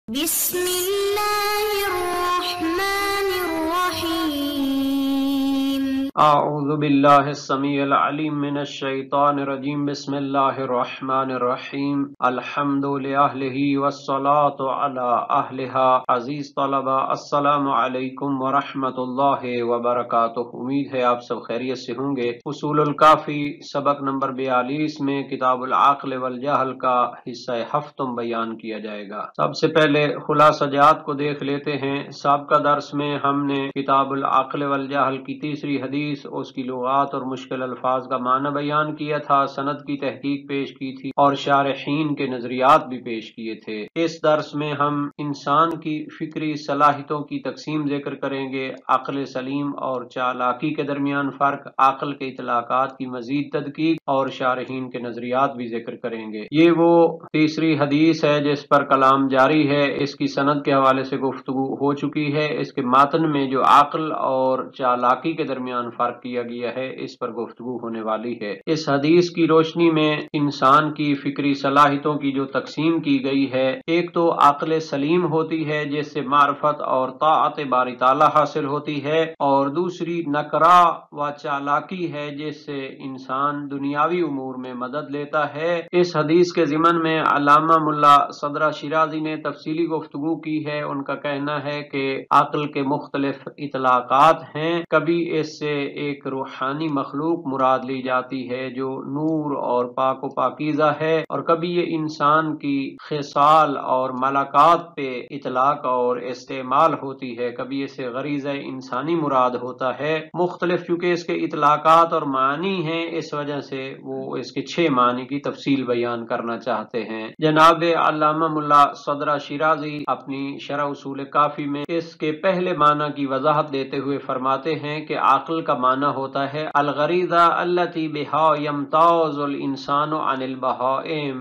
بسم اللہ الرحمن الرحیم۔ اعوذ باللہ السمیع العلیم من الشیطان الرجیم۔ بسم اللہ الرحمن الرحیم۔ الحمد لأہلہ والصلاة علی اہلہا۔ عزیز طلبہ، السلام علیکم ورحمۃ اللہ وبرکاتہ۔ امید ہے آپ سب خیریت سے ہوں گے۔ اصول الکافی سبق نمبر 42 میں کتاب العقل والجہل کا حصہ ہفتم بیان کیا جائے گا۔ سب سے پہلے خلاصہ جات کو دیکھ لیتے ہیں۔ سابقہ درس میں ہم نے کتاب العقل والجہل کی تیسری حدیث، اس کی لغات اور مشکل الفاظ کا معنی بیان کیا تھا، سند کی تحقیق پیش کی تھی اور شارحین کے نظریات بھی پیش کیے تھے۔ اس درس میں ہم انسان کی فکری صلاحیتوں کی تقسیم ذکر کریں گے، عقل سلیم اور چالاکی کے درمیان فرق، عقل کے اطلاقات کی مزید تدقیق اور شارحین کے نظریات بھی ذکر کریں گے۔ یہ وہ تیسری حدیث ہے جس پر کلام جاری ہے۔ اس کی سند کے حوالے سے گفتگو ہو چکی ہے۔ اس کے متن میں جو عقل اور چالاکی کے درمیان فرق کیا گیا ہے، اس پر گفتگو ہونے والی ہے۔ اس حدیث کی روشنی میں انسان کی فکری صلاحیتوں کی جو تقسیم کی گئی ہے، ایک تو عقل سلیم ہوتی ہے جس سے معرفت اور طاعت باری تعالی حاصل ہوتی ہے، اور دوسری نکرہ و چالاکی ہے جس سے انسان دنیاوی امور میں مدد لیتا ہے۔ اس حدیث کے ضمن میں علامہ ملا صدرہ شیرازی نے تفصیلی گفتگو کی ہے۔ ان کا کہنا ہے کہ عقل کے مختلف اطلاقات ہیں۔ کبھی اس سے ایک روحانی مخلوق مراد لی جاتی ہے جو نور اور پاک و پاکیزہ ہے، اور کبھی یہ انسان کی خصال اور ملکات پہ اطلاق اور استعمال ہوتی ہے، کبھی اسے غریزہ انسانی مراد ہوتا ہے۔ مختلف چونکہ اس کے اطلاقات اور معنی ہیں، اس وجہ سے وہ اس کے 6 معنی کی تفصیل بیان کرنا چاہتے ہیں۔ جناب علامہ ملا صدرہ شیرازی اپنی شرح اصول کافی میں اس کے پہلے معنی کی وضاحت دیتے ہوئے فرماتے ہیں کہ عقل کا معنی ہوتا ہے الغریزہ التی بہا یمتاز الانسان عن البہائم،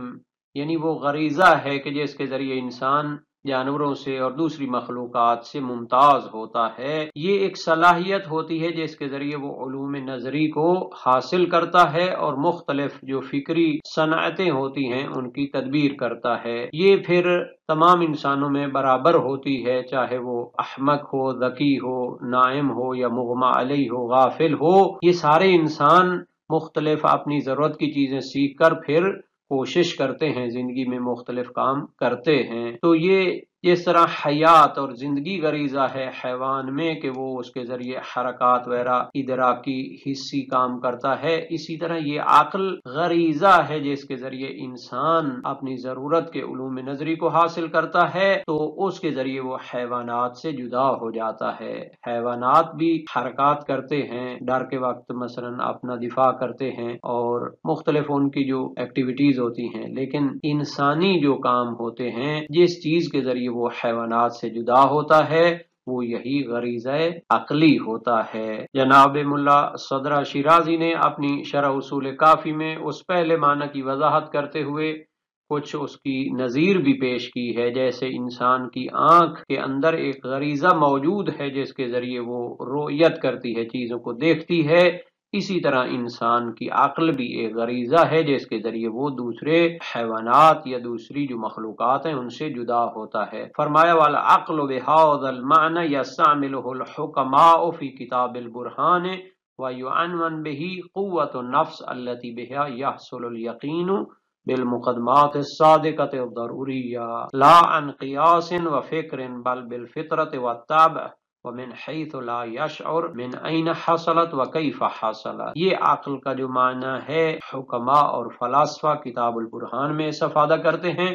یعنی وہ غریزہ ہے کہ جس کے ذریعے انسان جانوروں سے اور دوسری مخلوقات سے ممتاز ہوتا ہے۔ یہ ایک صلاحیت ہوتی ہے جس کے ذریعے وہ علوم نظری کو حاصل کرتا ہے اور مختلف جو فکری صنعتیں ہوتی ہیں ان کی تدبیر کرتا ہے۔ یہ پھر تمام انسانوں میں برابر ہوتی ہے، چاہے وہ احمق ہو، ذکی ہو، نائم ہو یا مغمى علیہ ہو، غافل ہو۔ یہ سارے انسان مختلف اپنی ضرورت کی چیزیں سیکھ کر پھر کوشش کرتے ہیں، زندگی میں مختلف کام کرتے ہیں۔ تو یہ جس طرح حیات اور زندگی غریزہ ہے حیوان میں کہ وہ اس کے ذریعے حرکات وغیرہ ادراکی حسی کام کرتا ہے، اسی طرح یہ عقل غریزہ ہے جس کے ذریعے انسان اپنی ضرورت کے علوم نظری کو حاصل کرتا ہے، تو اس کے ذریعے وہ حیوانات سے جدا ہو جاتا ہے۔ حیوانات بھی حرکات کرتے ہیں، ڈر کے وقت مثلا اپنا دفاع کرتے ہیں اور مختلف ان کی جو ایکٹیویٹیز ہوتی ہیں، لیکن انسانی جو کام ہوتے ہیں، جس چیز کے ذریعے وہ حیوانات سے جدا ہوتا ہے، وہ یہی غریزہ عقلی ہوتا ہے۔ جناب ملا صدرہ شیرازی نے اپنی شرح اصول کافی میں اس پہلے معنی کی وضاحت کرتے ہوئے کچھ اس کی نظیر بھی پیش کی ہے، جیسے انسان کی آنکھ کے اندر ایک غریزہ موجود ہے جس کے ذریعے وہ رؤیت کرتی ہے، چیزوں کو دیکھتی ہے، اسی طرح انسان کی عقل بھی ایک غریزہ ہے جس کے ذریعے وہ دوسرے حیوانات یا دوسری جو مخلوقات ہیں ان سے جدا ہوتا ہے۔ فرمایا والعقل بہذا المعنى یستعملہ الحکماء فی کتاب البرہان ویعنون بہ قوۃ النفس التی بہا یحصل الیقین بالمقدمات الصادقۃ الضروریہ لا عن قیاس وفکر بل بالفطرۃ والطبع ومن حیث لا یشعر من این حصلت وکیف حصلت۔ یہ عقل کا جو معنی ہے حکماء اور فلاسفہ کتاب البرہان میں استفادہ کرتے ہیں،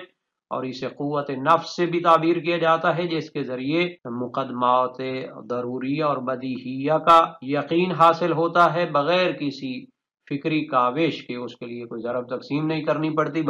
اور اسے قوت نفس سے بھی تعبیر کیا جاتا ہے جس کے ذریعے مقدمات ضروریہ اور بدیہیہ کا یقین حاصل ہوتا ہے بغیر کسی فکری کاوش کے۔ اس کے لیے کوئی ضرب تقسیم نہیں کرنی پڑتی،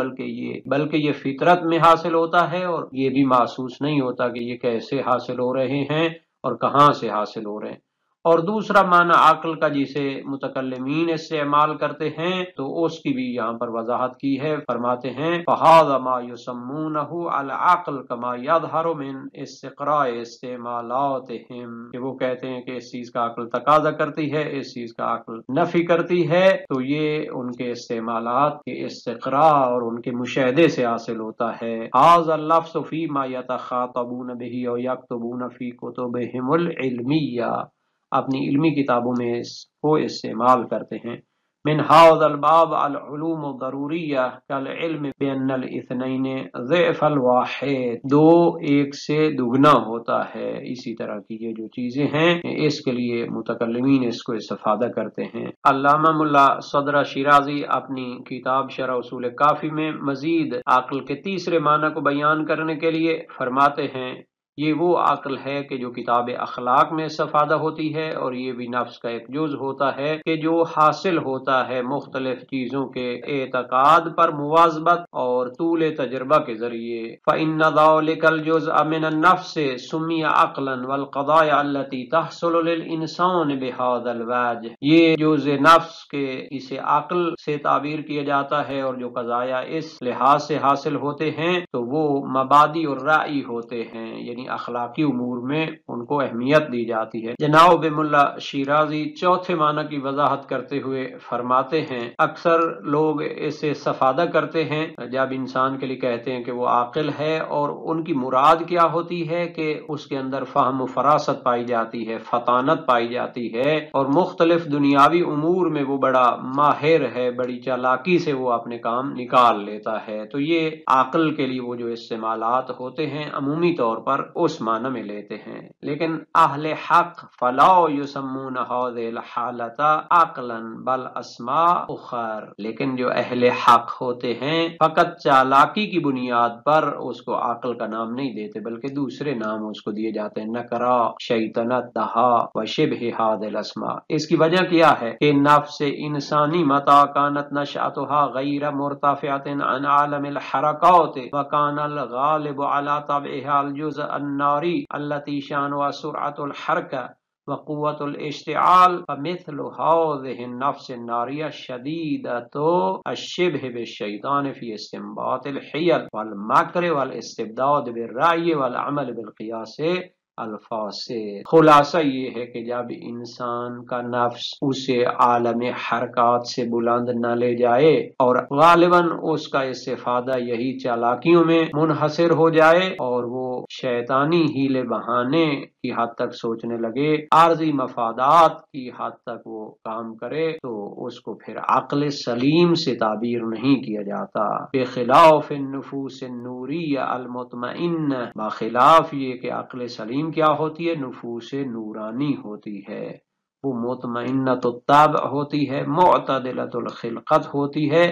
بلکہ یہ فطرت میں حاصل ہوتا ہے، اور یہ بھی محسوس نہیں ہوتا کہ یہ کیسے حاصل ہو رہے ہیں اور کہاں سے حاصل ہو رہے ہیں۔ اور دوسرا معنی عقل کا جسے متکلمین استعمال کرتے ہیں تو اس کی بھی یہاں پر وضاحت کی ہے، فرماتے ہیں فَهَذَا مَا يُسَمُّونَهُ الْعَقْلُ كَمَا يَظْهَرُ مِنْ اسْتِقْرَاءِ اسْتِعْمَالَاتِهِمْ، کہ وہ کہتے ہیں کہ اس چیز کا عقل تقاضا کرتی ہے، اس چیز کا عقل نفی کرتی ہے، تو یہ ان کے استعمالات کے استقراء اور ان کے مشاہدے سے حاصل ہوتا ہے۔ هَذَا اللَّفْظُ فِي مَا يَتَخَاطَبُونَ بِهِ أَوْ يَكْتُبُونَ فِي كُتُبِهِمُ الْعِلْمِيَّةِ، اپنی علمی کتابوں میں اس کو استعمال کرتے ہیں۔ من هذا الباب العلوم الضروریہ کالعلم بأن الاثنین ضعف الواحد، دو ایک سے دگنا ہوتا ہے، اسی طرح کی یہ جو چیزیں ہیں اس کے لیے متکلمین اس کو استفادہ کرتے ہیں۔ علامہ ملا صدرہ شیرازی اپنی کتاب شرح اصول کافی میں مزید عقل کے تیسرے معنی کو بیان کرنے کے لیے فرماتے ہیں یہ وہ عقل ہے کہ جو کتاب اخلاق میں استفادہ ہوتی ہے، اور یہ بھی نفس کا ایک جز ہوتا ہے کہ جو حاصل ہوتا ہے مختلف چیزوں کے اعتقاد پر مواظبت اور طول تجربہ کے ذریعے۔ فَإِنَّ ذَلِكَ الْجُزْءَ مِنَ النَّفْسِ سُمِّيَ عَقْلًا وَالْقَضَايَا الَّتِي تَحْصُلُ لِلْإِنسَانِ بِهَذَا الْوَجْهِ، یہ جزء نفس کے اسے عقل سے تعبیر کیا جاتا ہے، اور جو قضایا اس لحاظ سے حاصل ہوتے ہیں تو وہ مبادی اور رائع ہوتے ہیں، یعنی اخلاقی امور میں ان کو اہمیت دی جاتی ہے۔ جناب ملا شیرازی چوتھے معنی کی وضاحت کرتے ہوئے فرماتے ہیں اکثر لوگ اسے استفادہ کرتے ہیں جب انسان کے لیے کہتے ہیں کہ وہ عاقل ہے، اور ان کی مراد کیا ہوتی ہے کہ اس کے اندر فہم و فراست پائی جاتی ہے، فطانت پائی جاتی ہے، اور مختلف دنیاوی امور میں وہ بڑا ماہر ہے، بڑی چالاکی سے وہ اپنے کام نکال لیتا ہے۔ تو یہ عقل کے لیے وہ جو استعمالات ہوتے ہیں عمومی طور پر اس معنی میں لیتے ہیں، لیکن اہل حق فلا یسمون هذه الحالة عقلا بل اسماء اخر، لیکن جو اہل حق ہوتے ہیں فقط چالاکی کی بنیاد پر اس کو عقل کا نام نہیں دیتے، بلکہ دوسرے نام اس کو دیے جاتے ہیں، نکرا، شیطنت، دہا و شبہ هذه الاسماء۔ اس کی وجہ کیا ہے کہ نفس انسانی متى كانت نشأتها غیر مرتفعة عن عالم الحرکات وكان الغالب على طبعها الجزء الناری التي شانها سرعة الحركة وقوة الاشتعال، فمثل هذه النفس النارية شديدة الشبه بالشيطان في استنباط الحيل والمكر والاستبداد بالرأي والعمل بالقياس الفاسد۔ خلاصہ یہ ہے کہ جب انسان کا نفس اسے عالم حرکات سے بلند نہ لے جائے اور غالباً اس کا استفادہ یہی چالاکیوں میں منحصر ہو جائے اور وہ شیطانی ہیلے بہانے کی حد تک سوچنے لگے، عارضی مفادات کی حد تک وہ کام کرے، تو اس کو پھر عقل سلیم سے تعبیر نہیں کیا جاتا۔ بخلاف النفوس النوریہ المطمئنہ، بخلاف یہ کہ عقل سلیم کیا ہوتی ہے، نفوس نورانی ہوتی ہے، وہ مطمئنۃ الطبع ہوتی ہے، معتدلۃ الخلقت ہوتی ہے،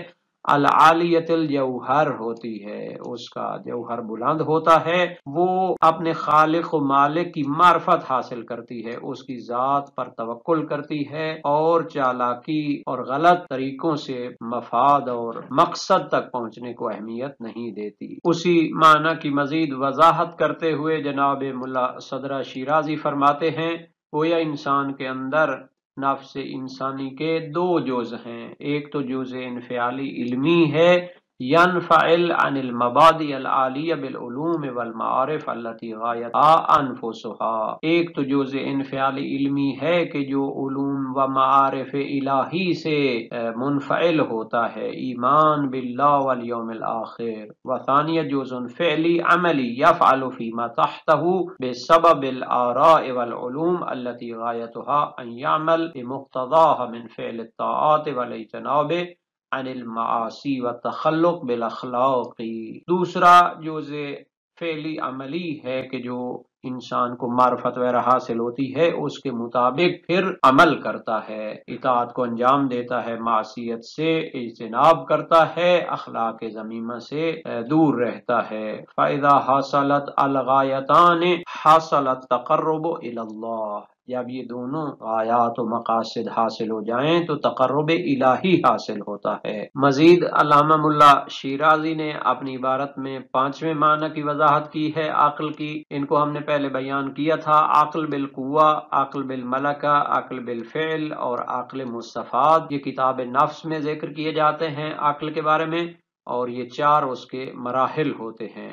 العالیۃ الجوہر ہوتی ہے، اس کا جوہر بلند ہوتا ہے، وہ اپنے خالق و مالک کی معرفت حاصل کرتی ہے، اس کی ذات پر توکل کرتی ہے، اور چالاکی اور غلط طریقوں سے مفاد اور مقصد تک پہنچنے کو اہمیت نہیں دیتی۔ اسی معنی کی مزید وضاحت کرتے ہوئے جناب ملا صدرہ شیرازی فرماتے ہیں گویا انسان کے اندر نفس انسانی کے دو جز ہیں، ایک تو جز انفعالی علمی ہے، ینفعل عن المبادئ العالیہ بالعلوم والمعارف التي غایتها انفسها، ایک تو جز انفعالی علمی ہے کہ جو علوم و معارف الہی سے منفعل ہوتا ہے، ایمان باللہ والیوم الآخر، وثانیہ جز فعلی عملی یفعل فیما تحتہ بسبب الآراء والعلوم التي غایتها ان یعمل بمقتضاها من فعل الطاعات والاجتناب عن المعاصی والتخلق بالاخلاق۔ دوسرا جز فعلی عملی ہے کہ جو انسان کو معرفت وغیرہ حاصل ہوتی ہے اس کے مطابق پھر عمل کرتا ہے، اطاعت کو انجام دیتا ہے، معصیت سے اجتناب کرتا ہے، اخلاق ذمیمہ سے دور رہتا ہے۔ فَإِذَا حَصَلَتْ الْغَایَتَانِ حَصَلَ التَّقَرُّبُ إِلَى اللَّهِ، جب یہ دونوں غایات و مقاصد حاصل ہو جائیں تو تقرب الہی حاصل ہوتا ہے۔ مزید علامہ ملا شیرازی نے اپنی عبارت میں 5ویں معنی کی وضاحت کی ہے عقل کی۔ ان کو ہم نے پہلے بیان کیا تھا، عقل بالقوہ، عقل بالملکہ، عقل بالفعل اور عقل مستفاد۔ یہ کتاب نفس میں ذکر کیے جاتے ہیں عقل کے بارے میں، اور یہ 4 اس کے مراحل ہوتے ہیں۔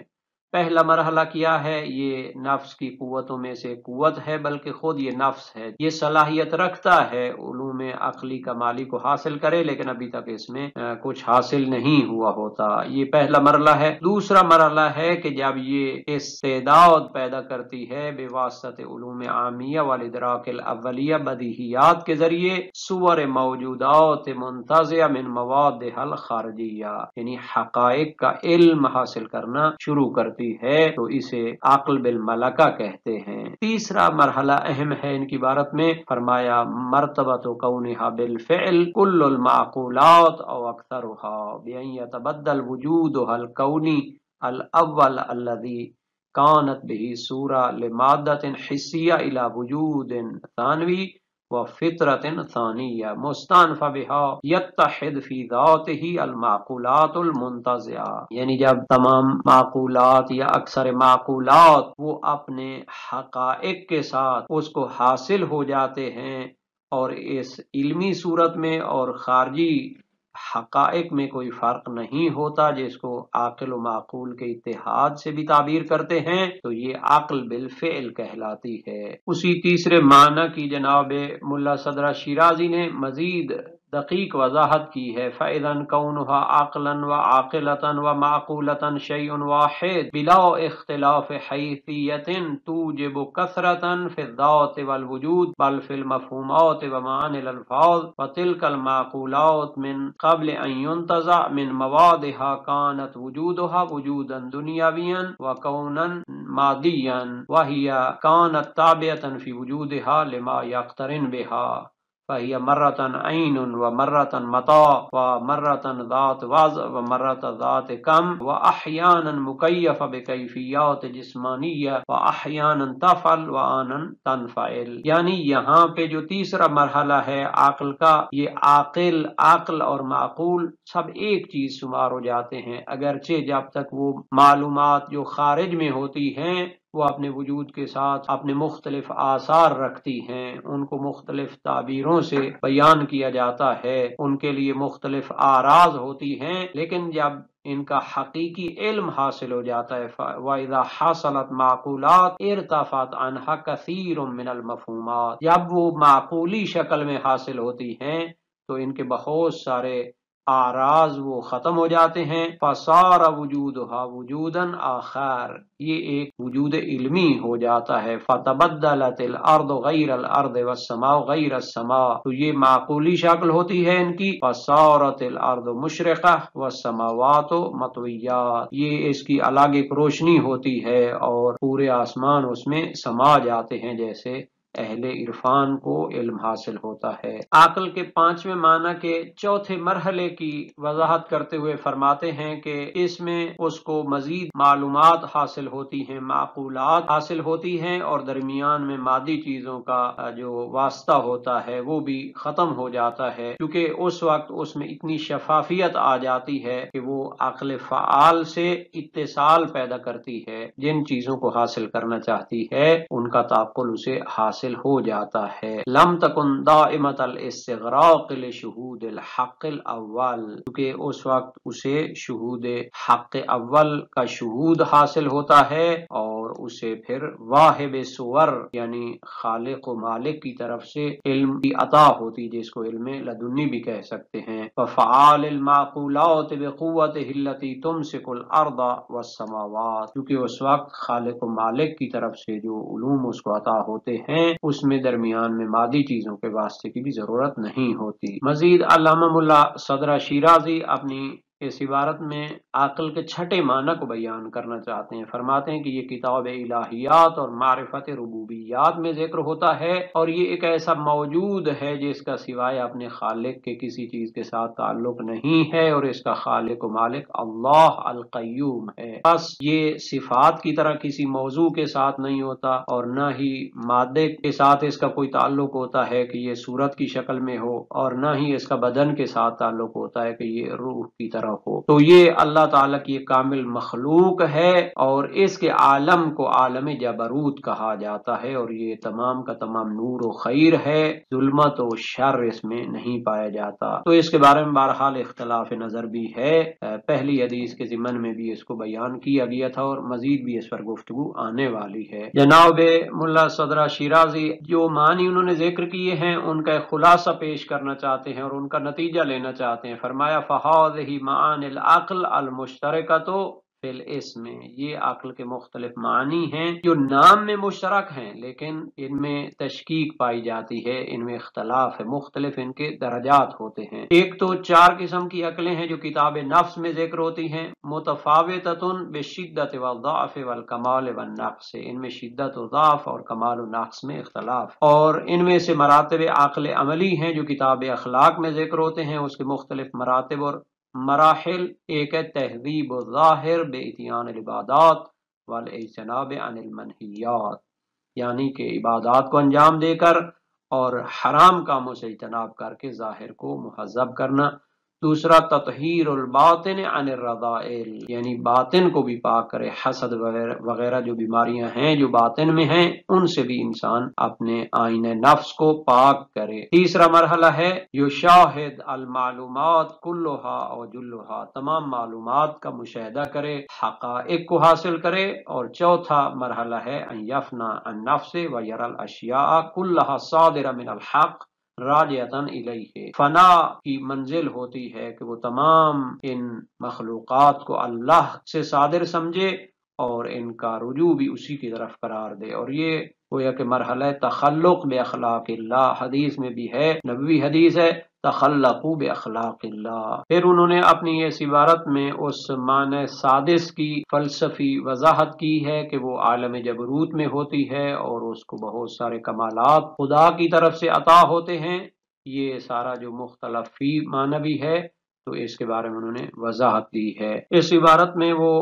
پہلا مرحلہ کیا ہے؟ یہ نفس کی قوتوں میں سے قوت ہے، بلکہ خود یہ نفس ہے، یہ صلاحیت رکھتا ہے علوم عقلی کمالی کو حاصل کرے، لیکن ابھی تک اس میں کچھ حاصل نہیں ہوا ہوتا۔ یہ پہلا مرحلہ ہے۔ دوسرا مرحلہ ہے کہ جب یہ استعداد پیدا کرتی ہے بے واسطہ علوم عامیہ والادراک الاولیہ، بدیہیات کے ذریعے صور موجودات منتزعہ من مواد حل خارجیہ، یعنی حقائق کا علم حاصل کرنا شروع کرتی ہے، تو اسے عقل بالملکہ کہتے ہیں۔ تیسرا مرحلہ اہم ہے ان کی عبارت میں، فرمایا مرتبۃ کونھا بالفعل کل المعقولات او اکثرها بان يتبدل وجودها الکونی الاول الذي كانت به صورة لمادة حسیہ الى وجود ثانوی وفطرۃ ثانیہ مستانف بها یتحد فی ذاته المعقولات المنتزعہ، یعنی جب تمام معقولات یا اکثر معقولات وہ اپنے حقائق کے ساتھ اس کو حاصل ہو جاتے ہیں، اور اس علمی صورت میں اور خارجی حقائق میں کوئی فرق نہیں ہوتا، جس کو عاقل و معقول کے اتحاد سے بھی تعبیر کرتے ہیں، تو یہ عقل بالفعل کہلاتی ہے۔ اسی تیسرے معنی کی جناب ملا صدرہ شیرازی نے مزید دقیق وضاحت کی ہے، فَإِذًا كَوْنُهَا عَقْلًا وَعَاقِلَةً وَمَعْقُولَةً شَيْءٌ وَاحِدٌ بِلَا اخْتِلَافِ حَيْثِيَّةٍ تُوجِبُ كَثْرَةً فِي الذَّاتِ وَالْوُجُودِ بَلْ فِي الْمَفْهُومَاتِ وَمَعَانِي الْأَلْفَاظِ وَتِلْكَ الْمَعْقُولَاتُ مِنْ قبل ان ينتزع من موادها كانت وجودها وجودا دنیاویا وكونا مادیا وهي كانت تابعة في وجودها لما يقترن بها فهي مرة عين ومرة متاع ومرة ذات وضع ومرة ذات کم وأحيانا مكيفة بكيفيات جسمانية وأحيانا تفعل وأحيانا تنفعل۔ یعنی یہاں پہ جو تیسرا مرحلہ ہے عقل کا، یہ عقل اور معقول سب ایک چیز شمار ہو جاتے ہیں، اگرچہ جب تک وہ معلومات جو خارج میں ہوتی ہیں وہ اپنے وجود کے ساتھ اپنے مختلف آثار رکھتی ہیں، ان کو مختلف تعبیروں سے بیان کیا جاتا ہے، ان کے لیے مختلف آراز ہوتی ہیں، لیکن جب ان کا حقیقی علم حاصل ہو جاتا ہے وَإِذَا حَصَلَتْ مَعْقُولَاتٍ ارْتَفَعَتْ عَنْهَا كَثِيرٌ مِنَ الْمَفْهُومَاتِ، جب وہ معقولی شکل میں حاصل ہوتی ہیں تو ان کے بہت سارے آراز وہ ختم ہو جاتے ہیں، فَصَارَ وُجُودُهَا وُجُودًا آخر، یہ ایک وجود علمی ہو جاتا ہے، فَتَبَدَّلَتِ الْأَرْضُ غَيْرَ الْأَرْضِ وَالسَّمَاءُ غَيْرَ السَّمَاءِ، تو یہ معقولی شکل ہوتی ہے ان کی، فَصَارَتِ الْأَرْضُ مُشْرِقَةً وَالسَّمَاوَاتُ مَطْوِيَّاتٌ، یہ اس کی الگ ایک روشنی ہوتی ہے اور پورے آسمان اس میں سما جاتے ہیں، جیسے اہل عرفان کو علم حاصل ہوتا ہے۔ عقل کے 5ویں معنی کے چوتھے مرحلے کی وضاحت کرتے ہوئے فرماتے ہیں کہ اس میں اس کو مزید معلومات حاصل ہوتی ہیں، معقولات حاصل ہوتی ہیں، اور درمیان میں مادی چیزوں کا جو واسطہ ہوتا ہے وہ بھی ختم ہو جاتا ہے، کیونکہ اس وقت اس میں اتنی شفافیت آ جاتی ہے کہ وہ عقل فعال سے اتصال پیدا کرتی ہے، جن چیزوں کو حاصل کرنا چاہتی ہے ان کا تعقل اسے حاصل ہو جاتا ہے۔ لم تکن دائمۃ الاستغراق لشہود الحق الاول، کیونکہ اس وقت اسے شہود حق اول کا شہود حاصل ہوتا ہے، اور اسے پھر واہب صور یعنی خالق و مالک کی طرف سے علم کی عطا ہوتی، جس کو علم لدنی بھی کہہ سکتے ہیں۔ ففعال المعقولات بقوتہ التي تمسک الارض والسماوات، کیونکہ اس وقت خالق و مالک کی طرف سے جو علوم اس کو عطا ہوتے ہیں اس میں درمیان میں مادی چیزوں کے واسطے کی بھی ضرورت نہیں ہوتی۔ مزید علامہ ملا صدرہ شیرازی اپنی اس عبارت میں عقل کے چھٹے معنی کو بیان کرنا چاہتے ہیں۔ فرماتے ہیں کہ یہ کتاب الہیات اور معرفت ربوبیات میں ذکر ہوتا ہے، اور یہ ایک ایسا موجود ہے جس کا سوائے اپنے خالق کے کسی چیز کے ساتھ تعلق نہیں ہے، اور اس کا خالق و مالک اللہ القیوم ہے۔ بس یہ صفات کی طرح کسی موضوع کے ساتھ نہیں ہوتا، اور نہ ہی مادے کے ساتھ اس کا کوئی تعلق ہوتا ہے کہ یہ صورت کی شکل میں ہو، اور نہ ہی اس کا بدن کے ساتھ تعلق ہوتا ہے کہ یہ روح کی طرح ہو۔ تو یہ اللہ تعالیٰ کی ایک کامل مخلوق ہے، اور اس کے عالم کو عالم جبروت کہا جاتا ہے، اور یہ تمام کا تمام نور و خیر ہے، ظلمت و شر اس میں نہیں پایا جاتا۔ تو اس کے بارے میں بہرحال اختلاف نظر بھی ہے، پہلی حدیث کے ضمن میں بھی اس کو بیان کیا گیا تھا، اور مزید بھی اس پر گفتگو آنے والی ہے۔ جناب ملا صدرہ شیرازی جو معنی انہوں نے ذکر کیے ہیں ان کا ایک خلاصہ پیش کرنا چاہتے ہیں اور ان کا نتیجہ لینا چاہتے ہیں۔ فرمایا فَهَذِهِ مَعَانِ الْعَقْلِ الْمُشْتَرَكَةُ فی الاسم، یہ عقل کے مختلف معنی ہیں جو نام میں مشترک ہیں، لیکن ان میں تشکیک پائی جاتی ہے، ان میں اختلاف ہے، مختلف ان کے درجات ہوتے ہیں۔ ایک تو 4 قسم کی عقلیں ہیں جو کتاب نفس میں ذکر ہوتی ہیں، متفاوتۃ بالشدۃ والضعف والکمال والنقص، ان میں شدت و ضعف اور کمال و نقص میں اختلاف، اور ان میں سے مراتب عقل عملی ہیں جو کتاب اخلاق میں ذکر ہوتے ہیں، اس کے مختلف مراتب اور مراحل، ایک ہے تہذیب الظاہر باتیان العبادات والاجتناب عن المنہیات، یعنی کہ عبادات کو انجام دے کر اور حرام کاموں سے اجتناب کر کے ظاہر کو مہذب کرنا۔ دوسرا تطہیر الباطن عن الرذائل، یعنی باطن کو بھی پاک کرے، حسد وغیرہ جو بیماریاں ہیں جو باطن میں ہیں ان سے بھی انسان اپنے آئین نفس کو پاک کرے۔ تیسرا مرحلہ ہے یشاہد المعلومات کلھا او جلھا، تمام معلومات کا مشاہدہ کرے، حقائق کو حاصل کرے۔ اور چوتھا مرحلہ ہے ان یفنا عن نفس ویرى الاشیاء کلھا صادرہ من الحق راجعتاً الیہ، فنا کی منزل ہوتی ہے کہ وہ تمام ان مخلوقات کو اللہ سے صادر سمجھے اور ان کا رجوع بھی اسی کی طرف قرار دے۔ اور یہ گویا کہ مرحلہ تخلق باخلاق اللہ، حدیث میں بھی ہے، نبوی حدیث ہے، تخلقوا باخلاق اللہ۔ پھر انہوں نے اپنی اس عبارت میں اس معنی سادس کی فلسفی وضاحت کی ہے کہ وہ عالم جبروت میں ہوتی ہے اور اس کو بہت سارے کمالات خدا کی طرف سے عطا ہوتے ہیں۔ یہ سارا جو مختلف فی معنی بھی ہے تو اس کے بارے میں انہوں نے وضاحت دی ہے۔ اس عبارت میں وہ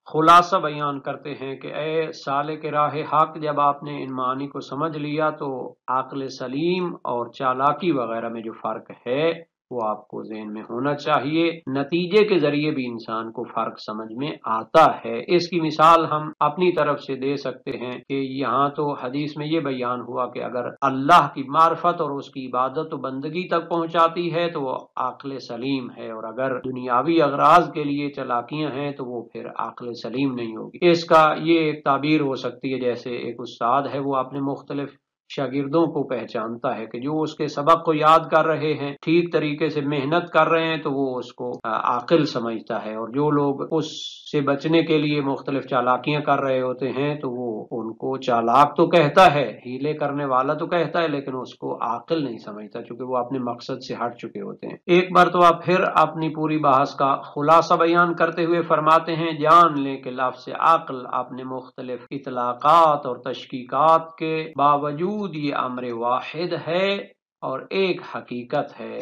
خلاصہ بیان کرتے ہیں کہ اے سالک راہ حق، جب آپ نے ان معانی کو سمجھ لیا تو عقل سلیم اور چالاکی وغیرہ میں جو فرق ہے وہ آپ کو ذہن میں ہونا چاہیے، نتیجے کے ذریعے بھی انسان کو فرق سمجھ میں آتا ہے۔ اس کی مثال ہم اپنی طرف سے دے سکتے ہیں کہ یہاں تو حدیث میں یہ بیان ہوا کہ اگر اللہ کی معرفت اور اس کی عبادت و بندگی تک پہنچاتی ہے تو وہ عقل سلیم ہے، اور اگر دنیاوی اغراض کے لیے چالاکیاں ہیں تو وہ پھر عقل سلیم نہیں ہوگی۔ اس کا یہ ایک تعبیر ہو سکتی ہے جیسے ایک استاد ہے، وہ اپنے مختلف شاگردوں کو پہچانتا ہے کہ جو اس کے سبق کو یاد کر رہے ہیں، ٹھیک طریقے سے محنت کر رہے ہیں تو وہ اس کو عاقل سمجھتا ہے، اور جو لوگ اس سے بچنے کے لیے مختلف چالاکیاں کر رہے ہوتے ہیں تو وہ ان کو چالاک تو کہتا ہے، ہیلے کرنے والا تو کہتا ہے، لیکن اس کو عاقل نہیں سمجھتا چونکہ وہ اپنے مقصد سے ہٹ چکے ہوتے ہیں۔ ایک مرتبہ پھر اپنی پوری بحث کا خلاصہ بیان کرتے ہوئے فرماتے ہیں جان لیں کہ لفظ عقل اپنے مختلف اطلاقات اور تشکیکات کے باوجود یہ امر واحد ہے اور ایک حقیقت ہے،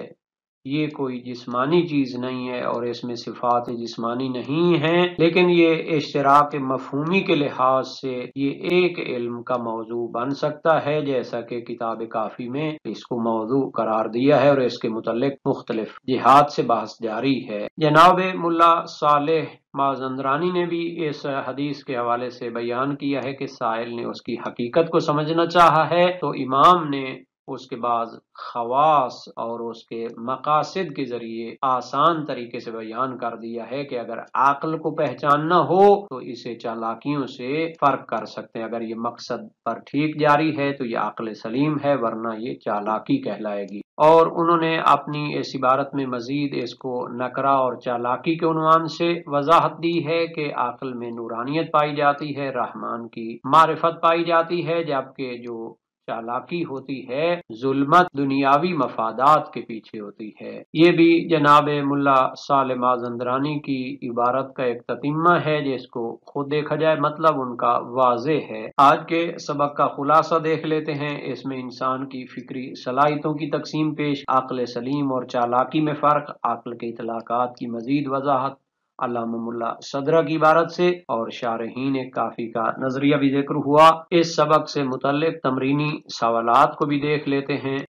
یہ کوئی جسمانی چیز نہیں ہے اور اس میں صفات جسمانی نہیں ہیں، لیکن یہ اشتراک مفہومی کے لحاظ سے یہ ایک علم کا موضوع بن سکتا ہے، جیسا کہ کتاب کافی میں اس کو موضوع قرار دیا ہے اور اس کے متعلق مختلف جہات سے بحث جاری ہے۔ جناب ملا صالح مازندرانی نے بھی اس حدیث کے حوالے سے بیان کیا ہے کہ سائل نے اس کی حقیقت کو سمجھنا چاہا ہے تو امام نے اس کے بعد خواص اور اس کے مقاصد کے ذریعے آسان طریقے سے بیان کر دیا ہے کہ اگر عقل کو پہچاننا ہو تو اسے چالاکیوں سے فرق کر سکتے ہیں، اگر یہ مقصد پر ٹھیک جاری ہے تو یہ عقل سلیم ہے، ورنہ یہ چالاکی کہلائے گی۔ اور انہوں نے اپنی اس عبارت میں مزید اس کو نکرہ اور چالاکی کے عنوان سے وضاحت دی ہے کہ عقل میں نورانیت پائی جاتی ہے، رحمان کی معرفت پائی جاتی ہے، جبکہ جو چالاکی ہوتی ہے، ظلمت دنیاوی مفادات کے پیچھے ہوتی ہے۔ یہ بھی جناب ملا صالح مازندرانی کی عبارت کا ایک تتمہ ہے، جس کو خود دیکھا جائے مطلب ان کا واضح ہے۔ آج کے سبق کا خلاصہ دیکھ لیتے ہیں۔ اس میں انسان کی فکری صلاحیتوں کی تقسیم پیش، عقل سلیم اور چالاکی میں فرق، عقل کے اطلاقات کی مزید وضاحت علامہ ملا صدرہ کی عبارت سے، اور شارحین کافی کا نظریہ بھی ذکر ہوا۔ اس سبق سے متعلق تمرینی سوالات کو بھی دیکھ لیتے ہیں۔